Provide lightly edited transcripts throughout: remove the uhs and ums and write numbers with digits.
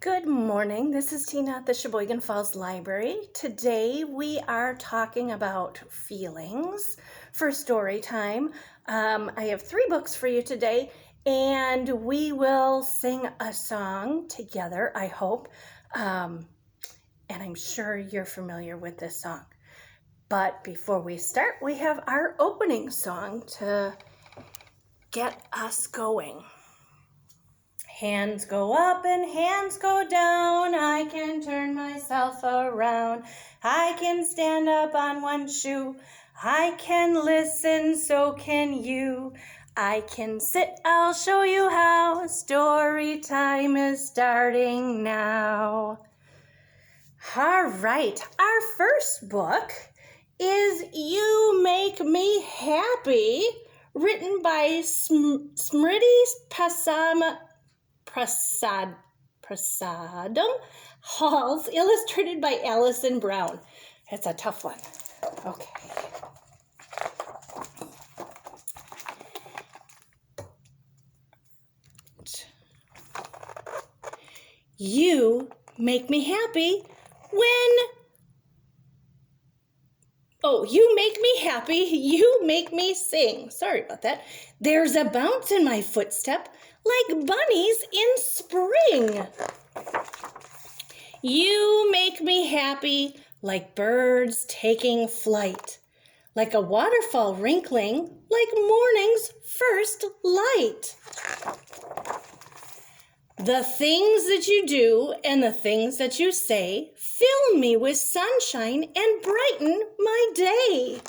Good morning. This is Tina at the Sheboygan Falls Library. Today we are talking about feelings for story time. I have 3 books for you today, and we will sing a song together, I hope. And I'm sure you're familiar with this song. But before we start, we have our opening song to get us going. Hands go up and hands go down. I can turn myself around. I can stand up on one shoe. I can listen, so can you. I can sit, I'll show you how. Story time is starting now. All right, our first book is You Make Me Happy, written by Smriti Prasadam Halls, illustrated by Allison Brown. It's a tough one. Okay. You make me happy you make me happy, you make me sing. Sorry about that. There's a bounce in my footstep like bunnies in spring. You make me happy like birds taking flight, like a waterfall wrinkling, like morning's first light. The things that you do and the things that you say fill me with sunshine and brighten my day.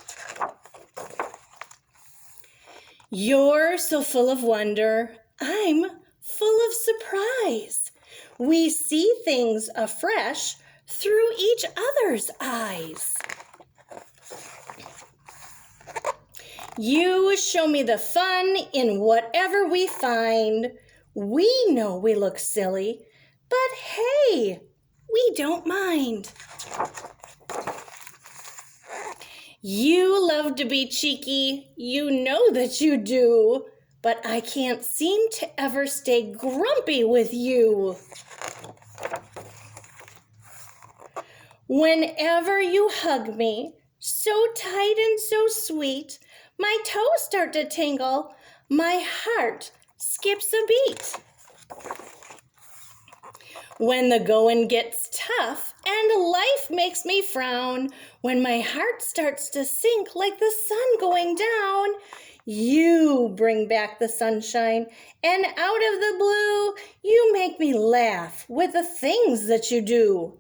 You're so full of wonder, I'm full of surprise. We see things afresh through each other's eyes. You show me the fun in whatever we find. We know we look silly, but hey, we don't mind. You love to be cheeky, you know that you do, but I can't seem to ever stay grumpy with you. Whenever you hug me, so tight and so sweet, my toes start to tingle, my heart skips a beat. When the going gets tough and life makes me frown, when my heart starts to sink like the sun going down, you bring back the sunshine, and out of the blue, you make me laugh with the things that you do.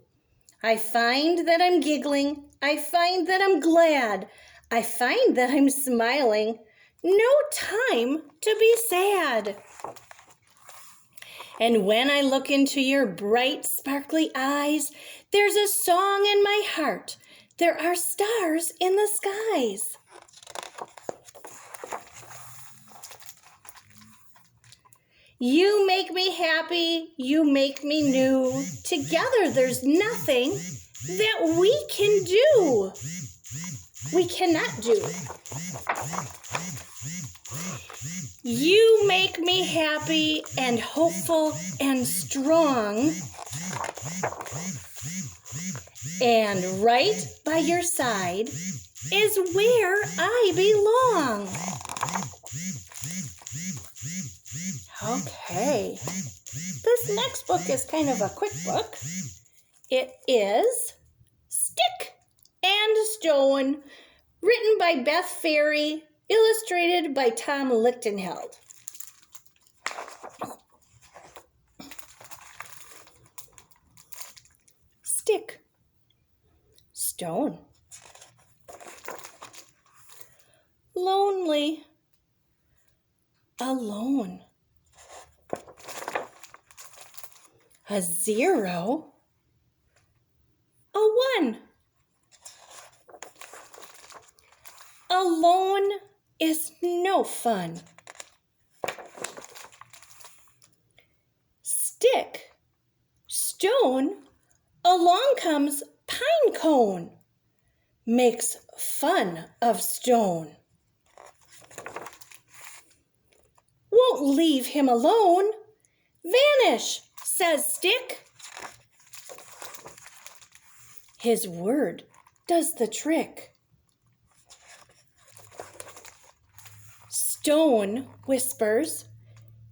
I find that I'm giggling, I find that I'm glad, I find that I'm smiling. No time to be sad. And when I look into your bright, sparkly eyes, there's a song in my heart. There are stars in the skies. You make me happy, you make me new. Together there's nothing that we can do. We cannot do. You make me happy and hopeful and strong. And right by your side is where I belong. Okay. This next book is kind of a quick book. It is Stick and Stone, written by Beth Ferry, illustrated by Tom Lichtenheld. Stick, stone, lonely, alone. A 0, a 1. Alone is no fun. Stick, stone, along comes pine cone, makes fun of stone. Won't leave him alone. Vanish, says Stick. His word does the trick. Stone whispers,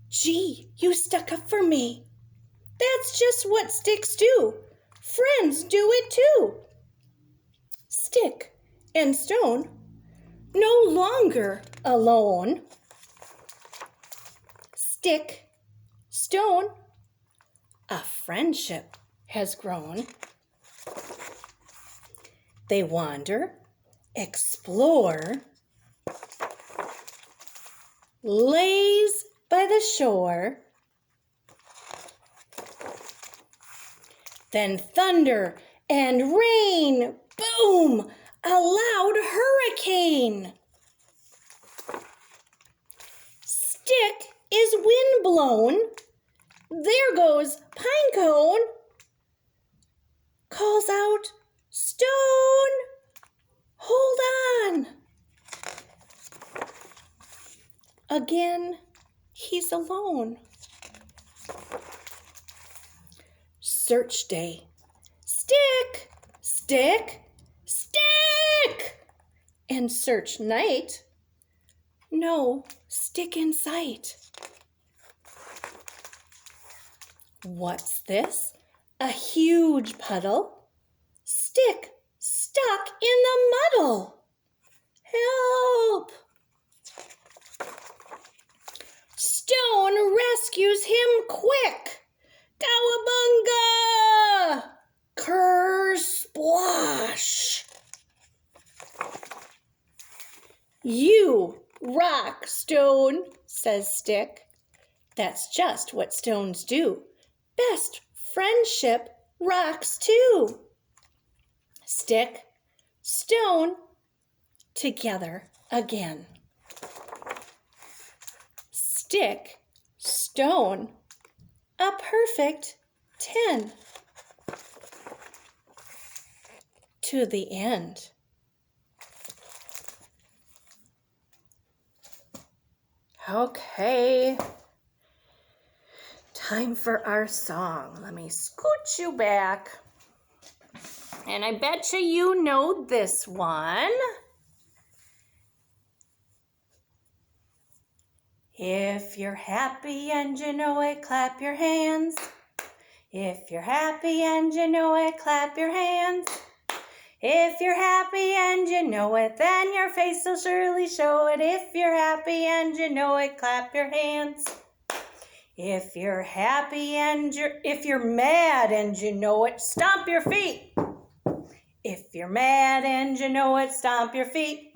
"Gee, you stuck up for me. That's just what sticks do. Friends do it too." Stick and stone no longer alone. Stick, stone, a friendship has grown. They wander, explore, lays by the shore. Then thunder and rain, boom, a loud hurricane. Stick is wind blown. There goes Pinecone. Calls out, "Stone, hold on." Again, he's alone. Search day. Stick, stick, stick. And search night. No stick in sight. What's this? A huge puddle. Stick stuck in the muddle. Help! Stone rescues him quick. Cowabunga! Kersplash! "You rock, Stone," says Stick. That's just what stones do. Best friendship rocks too. Stick, stone, together again. Stick, stone, a perfect 10. To the end. Okay. Time for our song. Let me scoot you back. And I bet you know this one. If you're happy and you know it, clap your hands. If you're happy and you know it, clap your hands. If you're happy and you know it, then your face will surely show it. If you're happy and you know it, clap your hands. If you're happy and if you're mad and you know it, stomp your feet. If you're mad and you know it, stomp your feet.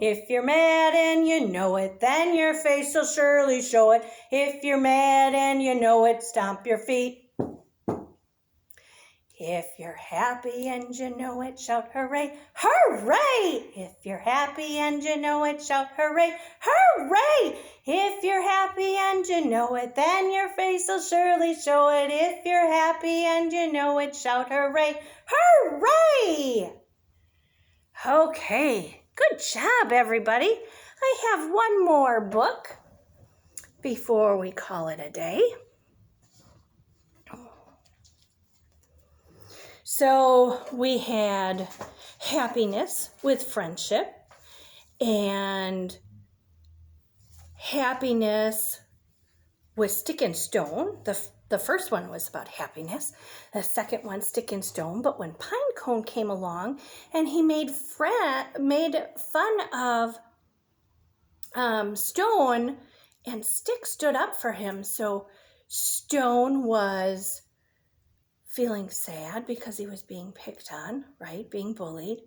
If you're mad and you know it, then your face will surely show it. If you're mad and you know it, stomp your feet. If you're happy and you know it, shout hooray, hooray! If you're happy and you know it, shout hooray, hooray! If you're happy and you know it, then your face will surely show it. If you're happy and you know it, shout hooray, hooray! Okay, good job, everybody. I have one more book before we call it a day. So we had happiness with friendship and happiness with stick and stone. The first one was about happiness. The second one, stick and stone. But when Pinecone came along and he made fun of Stone, and Stick stood up for him. So Stone was feeling sad because he was being picked on, right? Being bullied.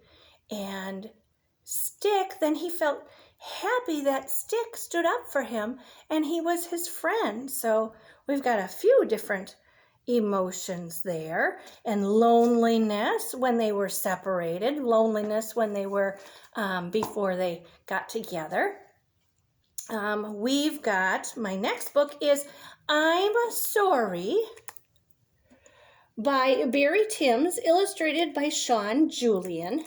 And Stick, then he felt happy that Stick stood up for him and he was his friend. So we've got a few different emotions there. And loneliness when they were separated, loneliness when they were, before they got together. We've got, my next book is I'm Sorry by Barry Timms, illustrated by Sean Julian.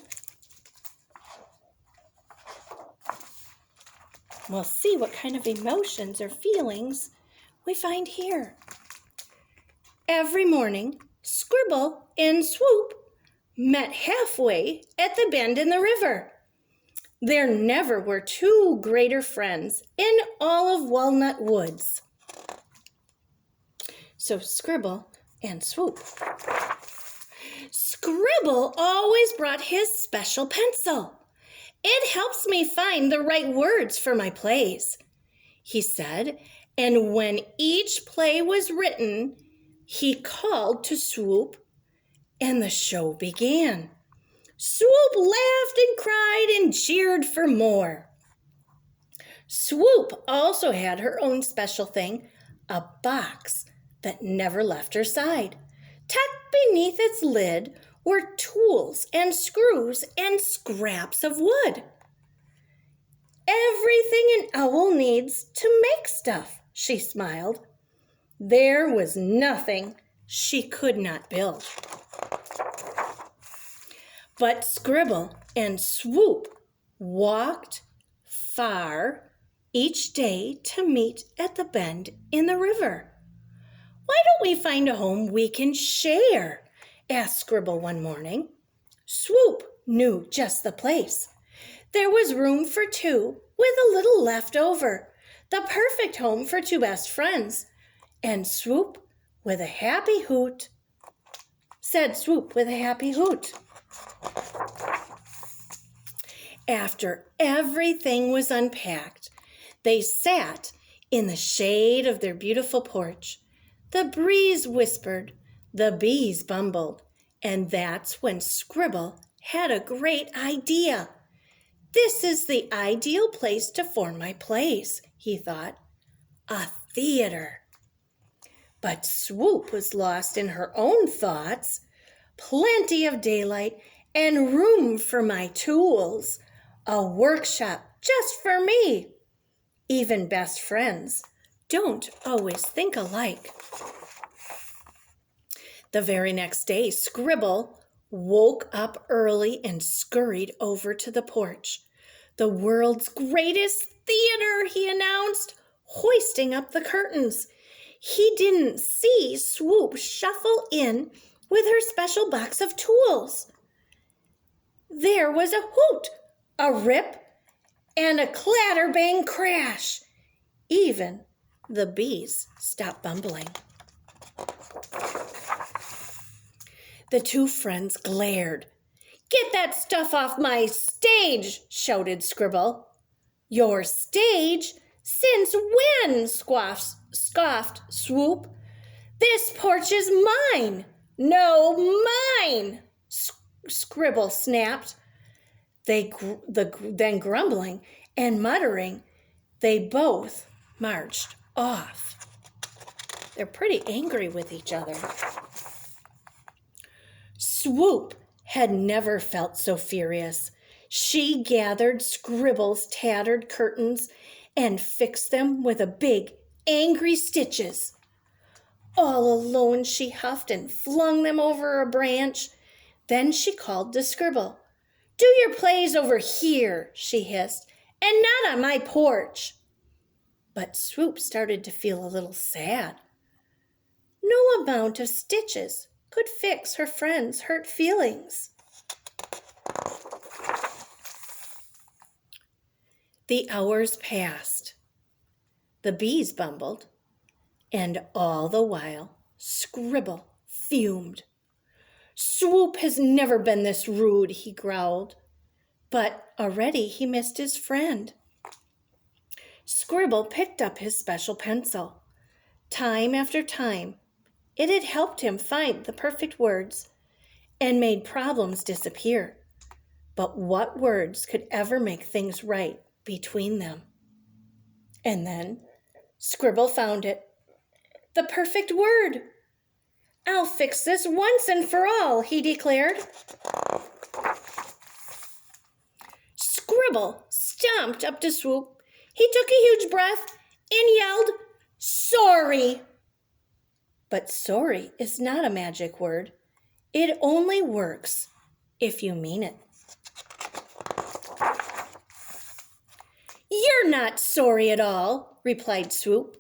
We'll see what kind of emotions or feelings we find here. Every morning, scribble and swoop, met halfway at the bend in the river. There never were two greater friends in all of Walnut Woods. So Scribble and Swoop. Scribble always brought his special pencil. It helps me find the right words for my plays, he said, and when each play was written, he called to Swoop, and the show began. Swoop laughed and cried and cheered for more. Swoop also had her own special thing, a box that never left her side. Tucked beneath its lid were tools and screws and scraps of wood. Everything an owl needs to make stuff, she smiled. There was nothing she could not build. But Scribble and Swoop walked far each day to meet at the bend in the river. Why don't we find a home we can share? Asked Scribble one morning. Swoop knew just the place. There was room for two with a little left over, the perfect home for two best friends. And Swoop with a happy hoot, said Swoop with a happy hoot. After everything was unpacked, they sat in the shade of their beautiful porch. The breeze whispered, the bees bumbled, and that's when Scribble had a great idea. This is the ideal place to form my plays, he thought. A theater. But Swoop was lost in her own thoughts. Plenty of daylight and room for my tools. A workshop just for me. Even best friends don't always think alike. The very next day, Scribble woke up early and scurried over to the porch. The world's greatest theater, he announced, hoisting up the curtains. He didn't see Swoop shuffle in with her special box of tools. There was a hoot, a rip, and a clatter-bang crash. Even the bees stopped bumbling. The two friends glared. Get that stuff off my stage, shouted Scribble. Your stage? Since when? Scoffed Swoop. This porch is mine. No, mine, Scribble snapped. Then grumbling and muttering, they both marched off. They're pretty angry with each other. Swoop had never felt so furious. She gathered Scribble's tattered curtains and fixed them with a big, angry stitches. All alone, she huffed and flung them over a branch. Then she called to Scribble. Do your plays over here, she hissed, and not on my porch. But Swoop started to feel a little sad. No amount of stitches could fix her friend's hurt feelings. The hours passed. The bees bumbled, and all the while Scribble fumed. Swoop has never been this rude, he growled. But already he missed his friend. Scribble picked up his special pencil. Time after time, it had helped him find the perfect words and made problems disappear. But what words could ever make things right between them? And then Scribble found it. The perfect word. I'll fix this once and for all, he declared. Scribble stomped up to Swoop. He took a huge breath and yelled, sorry. But sorry is not a magic word. It only works if you mean it. You're not sorry at all, replied Swoop.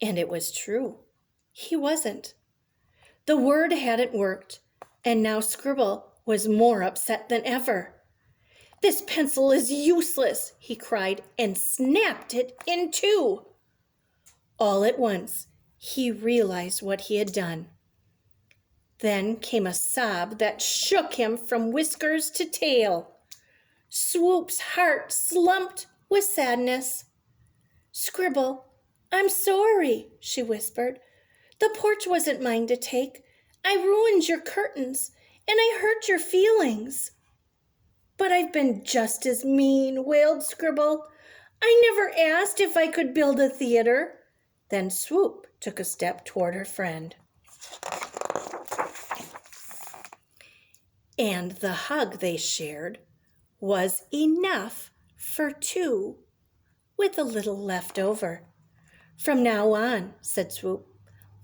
And it was true. He wasn't. The word hadn't worked, and now Scribble was more upset than ever. "This pencil is useless," he cried, and snapped it in two. All at once, he realized what he had done. Then came a sob that shook him from whiskers to tail. Swoop's heart slumped with sadness. "Scribble, I'm sorry," she whispered. "The porch wasn't mine to take. I ruined your curtains, and I hurt your feelings." "But I've been just as mean," wailed Scribble. "I never asked if I could build a theater." Then Swoop took a step toward her friend. And the hug they shared was enough for two, with a little left over. "From now on," said Swoop,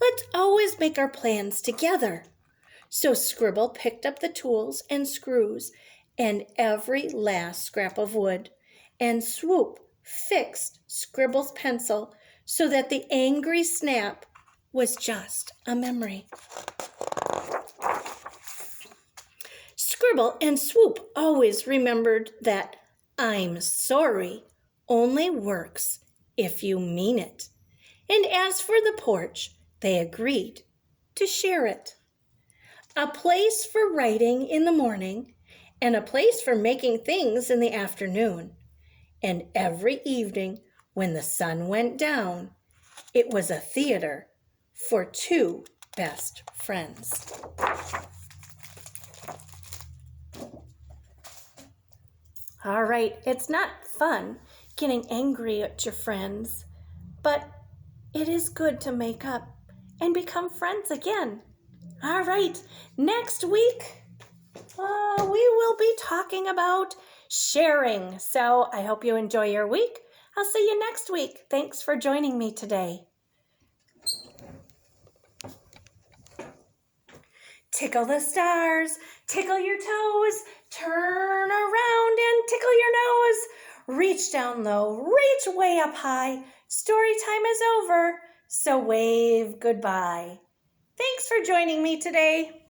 "let's always make our plans together." So Scribble picked up the tools and screws and every last scrap of wood, and Swoop fixed Scribble's pencil so that the angry snap was just a memory. Scribble and Swoop always remembered that "I'm sorry" only works if you mean it. And as for the porch, they agreed to share it. A place for writing in the morning, and a place for making things in the afternoon. And every evening when the sun went down, it was a theater for two best friends. All right, it's not fun getting angry at your friends, but it is good to make up and become friends again. All right, next week, we will be talking about sharing. So I hope you enjoy your week. I'll see you next week. Thanks for joining me today. Tickle the stars, tickle your toes, turn around and tickle your nose. Reach down low, reach way up high. Story time is over, so wave goodbye. Thanks for joining me today.